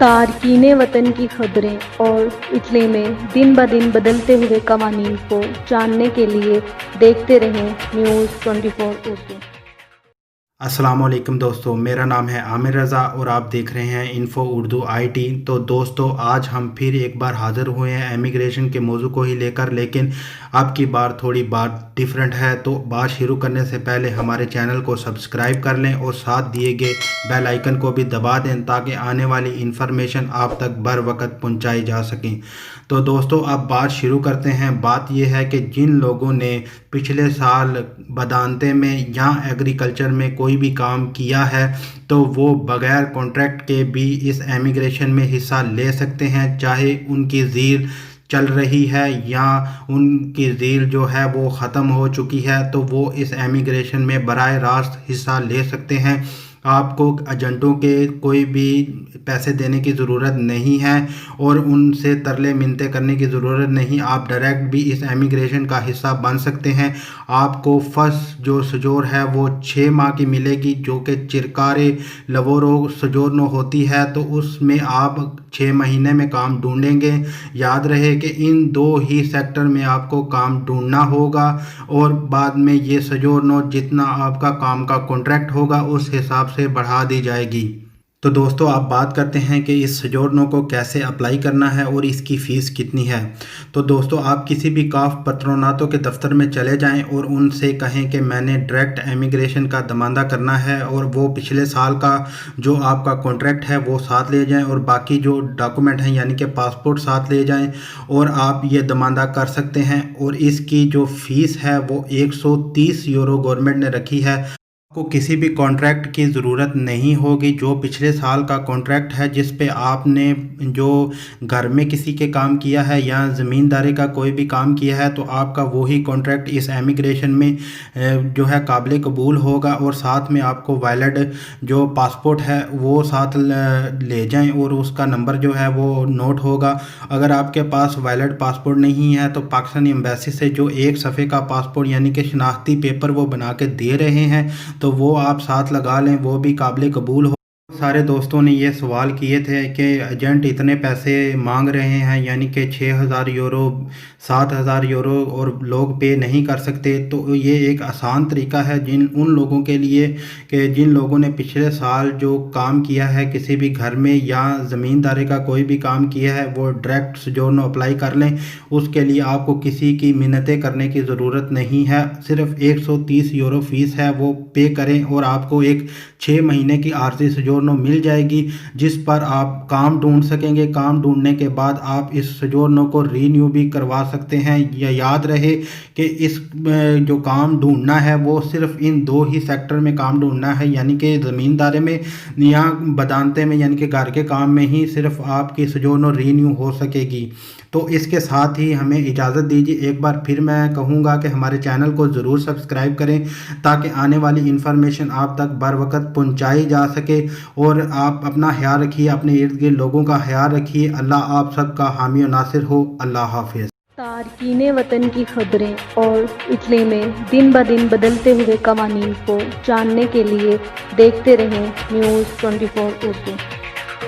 تارکین وطن کی خبریں اور اٹلی میں دن بدن بدلتے ہوئے قوانین کو جاننے کے لیے دیکھتے رہیں نیوز 24 اردو۔ السلام علیکم دوستو، میرا نام ہے عامر رضا اور آپ دیکھ رہے ہیں انفو اردو آئی ٹی۔ تو دوستو، آج ہم پھر ایک بار حاضر ہوئے ہیں امیگریشن کے موضوع کو ہی لے کر، لیکن اب کی بار تھوڑی بات ڈیفرنٹ ہے۔ تو بات شروع کرنے سے پہلے ہمارے چینل کو سبسکرائب کر لیں اور ساتھ دیے گئے بیل آئیکن کو بھی دبا دیں تاکہ آنے والی انفارمیشن آپ تک بر وقت پہنچائی جا سکیں۔ تو دوستو، اب بات شروع کرتے ہیں۔ بات یہ ہے کہ جن لوگوں نے پچھلے سال بدانتے میں یا ایگریکلچر میں کوئی بھی کام کیا ہے تو وہ بغیر کانٹریکٹ کے بھی اس امیگریشن میں حصہ لے سکتے ہیں، چاہے ان کی زیر چل رہی ہے یا ان کی زیر جو ہے وہ ختم ہو چکی ہے، تو وہ اس امیگریشن میں براہ راست حصہ لے سکتے ہیں۔ آپ کو ایجنٹوں کے کوئی بھی پیسے دینے کی ضرورت نہیں ہے اور ان سے ترلے منتیں کرنے کی ضرورت نہیں۔ آپ ڈائریکٹ بھی اس امیگریشن کا حصہ بن سکتے ہیں۔ آپ کو فرسٹ جو سجور ہے وہ 6 ماہ کی ملے گی، جو کہ چرکارے لورو سجورنو ہوتی ہے، تو اس میں آپ 6 مہینے میں کام ڈھونڈیں گے۔ یاد رہے کہ ان 2 ہی سیکٹر میں آپ کو کام ڈھونڈنا ہوگا اور بعد میں یہ سجورنو جتنا آپ کا کام کا کانٹریکٹ ہوگا اس حساب سے بڑھا دی جائے گی۔ تو دوستو، آپ بات کرتے ہیں کہ اس سجورنو کو کیسے اپلائی کرنا ہے اور اس کی فیس کتنی ہے۔ تو دوستو، آپ کسی بھی کاف پتروناتو کے دفتر میں چلے جائیں اور ان سے کہیں کہ میں نے ڈائریکٹ امیگریشن کا دماندہ کرنا ہے، اور وہ پچھلے سال کا جو آپ کا کانٹریکٹ ہے وہ ساتھ لے جائیں اور باقی جو ڈاکومنٹ ہیں یعنی کہ پاسپورٹ ساتھ لے جائیں، اور آپ یہ دماندہ کر سکتے ہیں۔ اور اس کی جو فیس ہے وہ 130 یورو گورنمنٹ نے رکھی ہے۔ کو کسی بھی کانٹریکٹ کی ضرورت نہیں ہوگی۔ جو پچھلے سال کا کانٹریکٹ ہے جس پہ آپ نے جو گھر میں کسی کے کام کیا ہے یا زمینداری کا کوئی بھی کام کیا ہے، تو آپ کا وہی کانٹریکٹ اس امیگریشن میں جو ہے قابل قبول ہوگا۔ اور ساتھ میں آپ کو ویلڈ جو پاسپورٹ ہے وہ ساتھ لے جائیں اور اس کا نمبر جو ہے وہ نوٹ ہوگا۔ اگر آپ کے پاس ویلڈ پاسپورٹ نہیں ہے تو پاکستانی ایمبیسی سے جو 1 صفحے کا پاسپورٹ یعنی کہ شناختی پیپر وہ بنا کے دے رہے ہیں، تو وہ آپ ساتھ لگا لیں، وہ بھی قابل قبول ہو۔ سارے دوستوں نے یہ سوال کیے تھے کہ ایجنٹ اتنے پیسے مانگ رہے ہیں، یعنی کہ 6000 یورو 7000 یورو، اور لوگ پے نہیں کر سکتے۔ تو یہ ایک آسان طریقہ ہے ان لوگوں کے لیے کہ جن لوگوں نے پچھلے سال جو کام کیا ہے کسی بھی گھر میں یا زمینداری کا کوئی بھی کام کیا ہے، وہ ڈائریکٹ سجورنو اپلائی کر لیں۔ اس کے لیے آپ کو کسی کی منتیں کرنے کی ضرورت نہیں ہے، صرف 130 یورو فیس ہے وہ پے کریں اور آپ کو ایک 6 مہینے کی عارضی سجورنو مل جائے گی، جس پر آپ کام ڈھونڈ سکیں گے۔ کام ڈھونڈنے کے بعد آپ اس سجورنو کو رینیو بھی کروا سکتے ہیں۔ یاد رہے کہ اس جو کام ڈھونڈنا ہے وہ صرف ان 2 ہی سیکٹر میں کام ڈھونڈنا ہے، یعنی کہ زمینداری میں یا بدانتے میں، یعنی کہ گھر کے کام میں ہی صرف آپ کی سجورنو رینیو ہو سکے گی۔ تو اس کے ساتھ ہی ہمیں اجازت دیجیے۔ ایک بار پھر میں کہوں گا کہ ہمارے چینل کو ضرور سبسکرائب کریں تاکہ آنے والی انفارمیشن آپ تک بر وقت پہنچائی جا سکے، اور آپ اپنا خیال رکھیے، اپنے ارد گرد لوگوں کا خیال رکھیے۔ اللہ آپ سب کا حامی و ناصر ہو۔ اللہ حافظ۔ تارکین وطن کی خبریں اور اٹلی میں دن بدن بدلتے ہوئے قوانین کو جاننے کے لیے دیکھتے رہیں نیوز 24 اردو۔